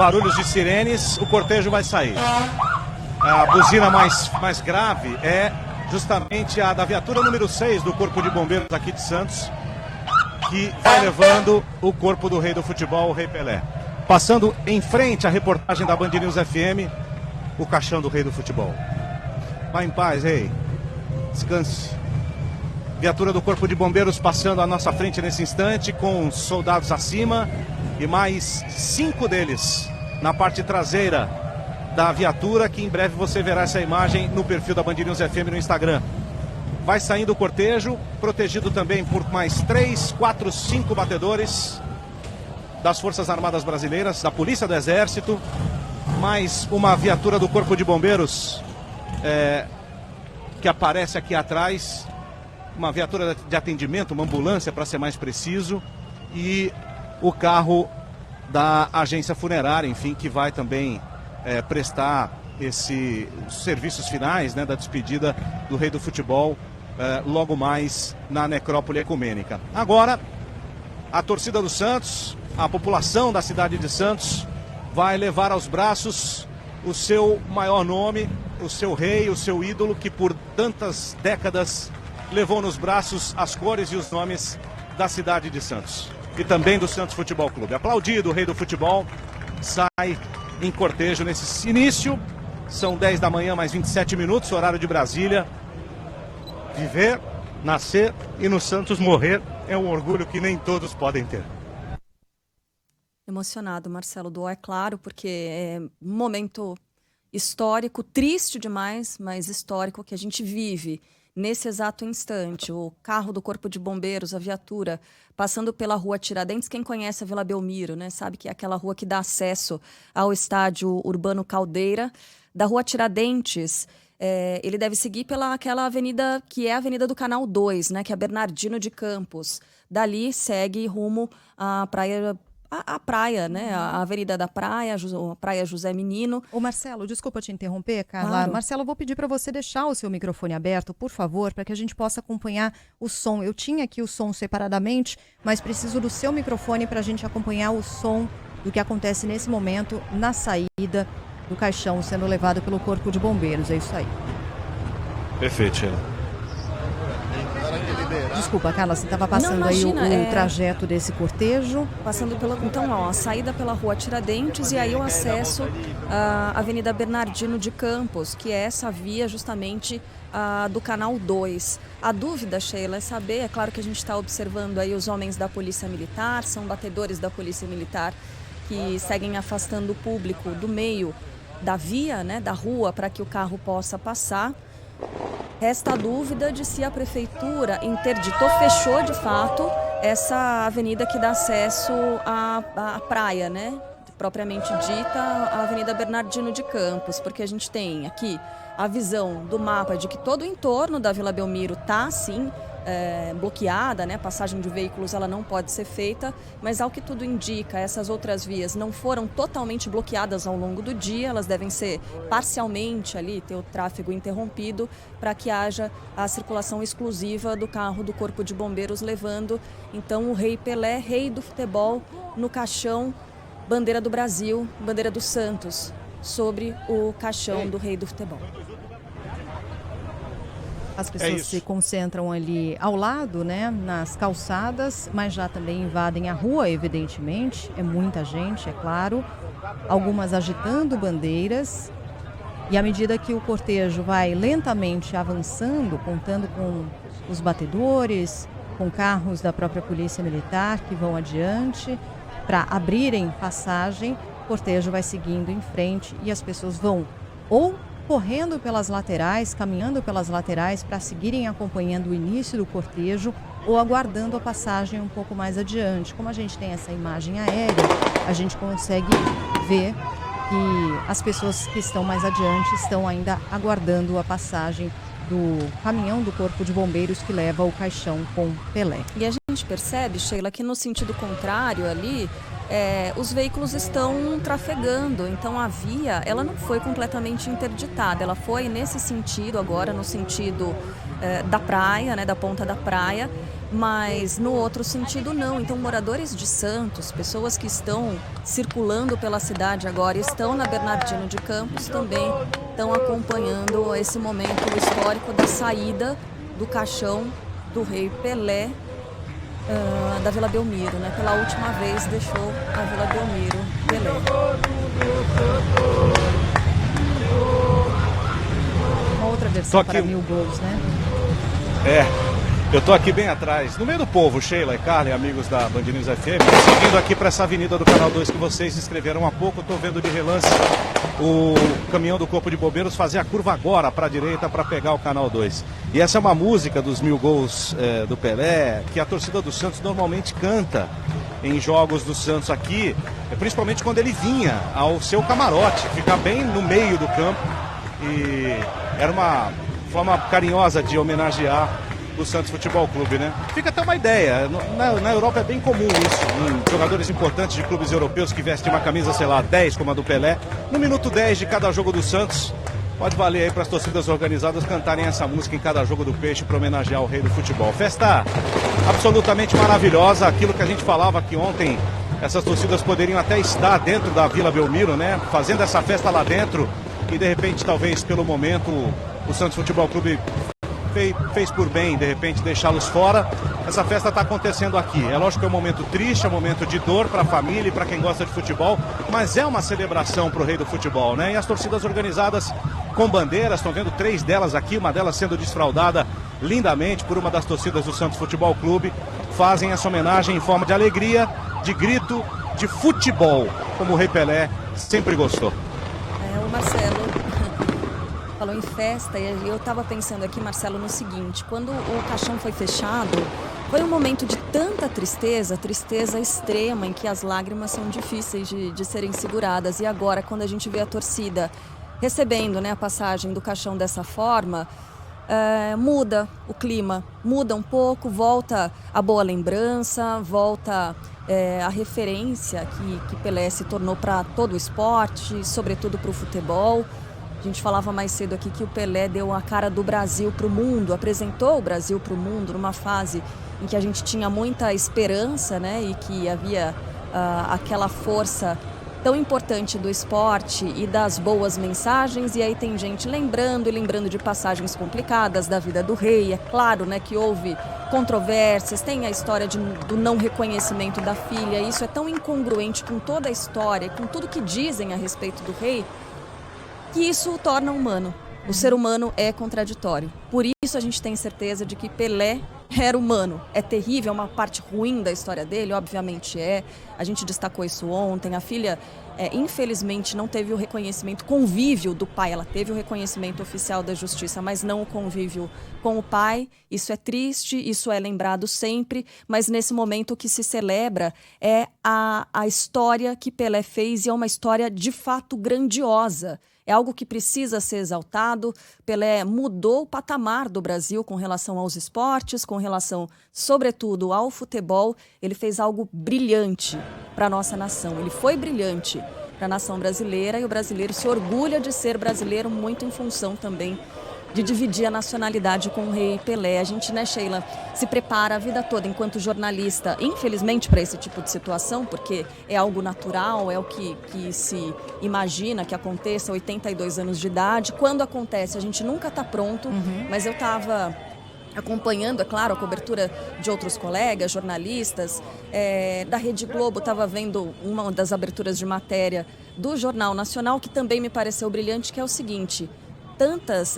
barulhos de sirenes, o cortejo vai sair. A buzina mais grave é justamente a da viatura número 6 do Corpo de Bombeiros aqui de Santos, que vai levando o corpo do rei do futebol, o Rei Pelé. Passando em frente à reportagem da Band News FM, o caixão do rei do futebol. Vá em paz, rei. Descanse. Viatura do Corpo de Bombeiros passando à nossa frente nesse instante, com soldados acima e mais 5 deles na parte traseira da viatura, que em breve você verá essa imagem no perfil da Band News FM no Instagram. Vai saindo o cortejo, protegido também por mais 3, 4, 5 batedores das Forças Armadas Brasileiras, da Polícia do Exército, mais uma viatura do Corpo de Bombeiros que aparece aqui atrás, uma viatura de atendimento, uma ambulância para ser mais preciso, e o carro da agência funerária, enfim, que vai também prestar esses serviços finais, né, da despedida do rei do futebol, logo mais na necrópole ecumênica. Agora, a torcida do Santos, a população da cidade de Santos, vai levar aos braços o seu maior nome, o seu rei, o seu ídolo, que por tantas décadas levou nos braços as cores e os nomes da cidade de Santos e também do Santos Futebol Clube. Aplaudido, o rei do futebol sai em cortejo nesse início. São 10 da manhã, mais 27 minutos, horário de Brasília. Viver, nascer e no Santos morrer é um orgulho que nem todos podem ter. Emocionado, Marcelo Duó, é claro, porque é um momento histórico, triste demais, mas histórico, que a gente vive nesse exato instante. O carro do Corpo de Bombeiros, a viatura, passando pela rua Tiradentes. Quem conhece a Vila Belmiro, né, sabe que é aquela rua que dá acesso ao estádio Urbano Caldeira. Da rua Tiradentes, ele deve seguir pela aquela avenida que é a Avenida do Canal 2, né, que é Bernardino de Campos. Dali segue rumo à praia. A praia, né? A Avenida da Praia, a Praia José Menino. Ô Marcelo, desculpa te interromper, Carla. Claro. Marcelo, eu vou pedir para você deixar o seu microfone aberto, por favor, para que a gente possa acompanhar o som. Eu tinha aqui o som separadamente, mas preciso do seu microfone para a gente acompanhar o som do que acontece nesse momento na saída do caixão sendo levado pelo Corpo de Bombeiros. É isso aí. Perfeito, Sheila. Desculpa, Carla, você estava passando. Não, imagina, aí o trajeto desse cortejo. Passando então, a saída pela rua Tiradentes e aí o acesso à Avenida Bernardino de Campos, que é essa via justamente do Canal 2. A dúvida, Sheila, é saber, é claro que a gente está observando aí os homens da Polícia Militar, são batedores da Polícia Militar que seguem afastando o público do meio da via, né, da rua, para que o carro possa passar. Resta a dúvida de se a prefeitura interditou, fechou de fato essa avenida que dá acesso à praia, né? Propriamente dita, a Avenida Bernardino de Campos, porque a gente tem aqui a visão do mapa de que todo o entorno da Vila Belmiro está, sim, bloqueada, né? A passagem de veículos ela não pode ser feita, mas ao que tudo indica, essas outras vias não foram totalmente bloqueadas ao longo do dia, elas devem ser parcialmente ali, ter o tráfego interrompido, para que haja a circulação exclusiva do carro do Corpo de Bombeiros levando, então, o Rei Pelé, rei do futebol, no caixão, bandeira do Brasil, bandeira do Santos, sobre o caixão do rei do futebol. As pessoas se concentram ali ao lado, né, nas calçadas, mas já também invadem a rua, evidentemente. É muita gente, é claro. Algumas agitando bandeiras. E à medida que o cortejo vai lentamente avançando, contando com os batedores, com carros da própria Polícia Militar que vão adiante para abrirem passagem, o cortejo vai seguindo em frente e as pessoas vão ou correndo pelas laterais, caminhando pelas laterais para seguirem acompanhando o início do cortejo ou aguardando a passagem um pouco mais adiante. Como a gente tem essa imagem aérea, a gente consegue ver que as pessoas que estão mais adiante estão ainda aguardando a passagem do caminhão do Corpo de Bombeiros que leva o caixão com Pelé. E a gente percebe, Sheila, que no sentido contrário ali, os veículos estão trafegando, então a via ela não foi completamente interditada, ela foi nesse sentido agora, no sentido da praia, né, da ponta da praia, mas no outro sentido não. Então, moradores de Santos, pessoas que estão circulando pela cidade agora, estão na Bernardino de Campos, também estão acompanhando esse momento histórico da saída do caixão do rei Pelé da Vila Belmiro, né? Pela última vez deixou a Vila Belmiro Pelé. Uma outra versão para 1000 gols, né? Eu tô aqui bem atrás, no meio do povo, Sheila e Carla, amigos da Band News FM, seguindo aqui para essa avenida do Canal 2 que vocês inscreveram há pouco. Tô vendo de relance o caminhão do Corpo de Bombeiros fazer a curva agora para a direita para pegar o Canal 2. E essa é uma música dos 1000 gols do Pelé, que a torcida do Santos normalmente canta em jogos do Santos aqui, principalmente quando ele vinha ao seu camarote, ficar bem no meio do campo. E era uma forma carinhosa de homenagear o Santos Futebol Clube, né? Fica até uma ideia, na Europa é bem comum isso, em jogadores importantes de clubes europeus que vestem uma camisa, sei lá, 10 como a do Pelé, no minuto 10 de cada jogo do Santos, pode valer aí para as torcidas organizadas cantarem essa música em cada jogo do Peixe para homenagear o rei do futebol. Festa absolutamente maravilhosa, aquilo que a gente falava aqui ontem, essas torcidas poderiam até estar dentro da Vila Belmiro, né? Fazendo essa festa lá dentro e de repente, talvez pelo momento, o Santos Futebol Clube fez por bem, de repente, deixá-los fora. Essa festa está acontecendo aqui. É lógico que é um momento triste, é um momento de dor para a família e para quem gosta de futebol, mas é uma celebração para o rei do futebol, né? E as torcidas organizadas com bandeiras, estão vendo 3 delas aqui, uma delas sendo desfraldada lindamente por uma das torcidas do Santos Futebol Clube, fazem essa homenagem em forma de alegria, de grito, de futebol, como o rei Pelé sempre gostou. O Marcelo falou em festa e eu estava pensando aqui, Marcelo, no seguinte: quando o caixão foi fechado, foi um momento de tanta tristeza, tristeza extrema, em que as lágrimas são difíceis de serem seguradas. E agora, quando a gente vê a torcida recebendo, né, a passagem do caixão dessa forma, muda o clima, muda um pouco, volta a boa lembrança, volta a referência que Pelé se tornou para todo o esporte, sobretudo para o futebol. A gente falava mais cedo aqui que o Pelé deu a cara do Brasil para o mundo, apresentou o Brasil para o mundo numa fase em que a gente tinha muita esperança, né, e que havia aquela força tão importante do esporte e das boas mensagens. E aí tem gente lembrando de passagens complicadas da vida do rei. É claro, né, que houve controvérsias, tem a história do não reconhecimento da filha. Isso é tão incongruente com toda a história, com tudo que dizem a respeito do rei, que isso o torna humano. O ser humano é contraditório. Por isso a gente tem certeza de que Pelé era humano. É terrível, é uma parte ruim da história dele, obviamente é. A gente destacou isso ontem. A filha, infelizmente, não teve o reconhecimento, convívio do pai. Ela teve o reconhecimento oficial da justiça, mas não o convívio com o pai. Isso é triste, isso é lembrado sempre, mas nesse momento o que se celebra é a história que Pelé fez, e é uma história de fato grandiosa. É algo que precisa ser exaltado. Pelé mudou o patamar do Brasil com relação aos esportes, com relação, sobretudo, ao futebol. Ele fez algo brilhante para a nossa nação. Ele foi brilhante para a nação brasileira, e o brasileiro se orgulha de ser brasileiro, muito em função também de dividir a nacionalidade com o rei Pelé. A gente, né, Sheila, se prepara a vida toda enquanto jornalista, infelizmente, para esse tipo de situação, porque é algo natural, é o que se imagina que aconteça, 82 anos de idade. Quando acontece, a gente nunca está pronto, mas eu estava acompanhando, é claro, a cobertura de outros colegas, jornalistas, da Rede Globo. Estava vendo uma das aberturas de matéria do Jornal Nacional, que também me pareceu brilhante, que é o seguinte: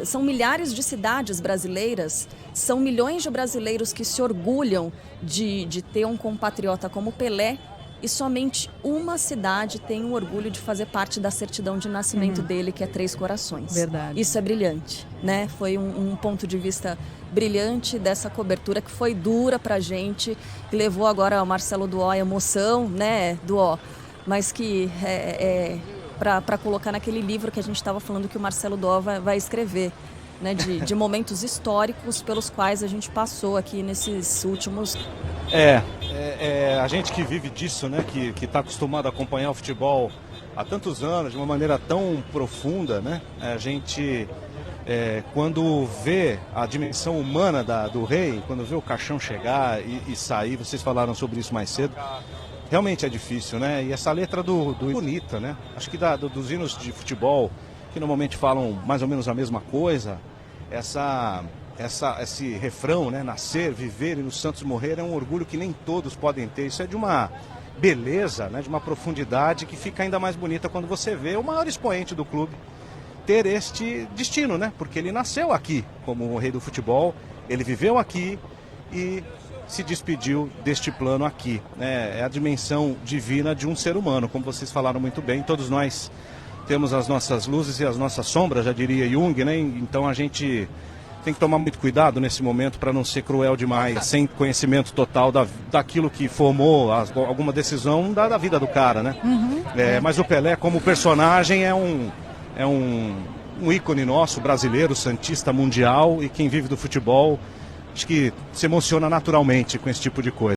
são milhares de cidades brasileiras, são milhões de brasileiros que se orgulham de ter um compatriota como Pelé, e somente uma cidade tem o orgulho de fazer parte da certidão de nascimento dele, que é Três Corações. Verdade. Isso é brilhante, né? Foi um ponto de vista brilhante dessa cobertura, que foi dura pra gente, que levou agora ao Marcelo Duó a emoção, né, Duó, mas que para colocar naquele livro que a gente estava falando que o Marcelo Duó vai escrever, né, de momentos históricos pelos quais a gente passou aqui nesses últimos... A gente que vive disso, né, que está acostumado a acompanhar o futebol há tantos anos, de uma maneira tão profunda, né, a gente quando vê a dimensão humana do rei, quando vê o caixão chegar e sair, vocês falaram sobre isso mais cedo, realmente é difícil, né? E essa letra bonita, né? Acho que dos hinos de futebol, que normalmente falam mais ou menos a mesma coisa, esse refrão, né? Nascer, viver e nos Santos morrer, é um orgulho que nem todos podem ter. Isso é de uma beleza, né? De uma profundidade que fica ainda mais bonita quando você vê o maior expoente do clube ter este destino, né? Porque ele nasceu aqui como o rei do futebol, ele viveu aqui e se despediu deste plano aqui, né? É a dimensão divina de um ser humano, como vocês falaram muito bem. Todos nós temos as nossas luzes e as nossas sombras, já diria Jung, né? Então a gente tem que tomar muito cuidado nesse momento para não ser cruel demais, sem conhecimento total daquilo que formou alguma decisão da vida do cara, né? Mas o Pelé, como personagem, é um ícone nosso, brasileiro, santista mundial, e quem vive do futebol, acho que se emociona naturalmente com esse tipo de coisa.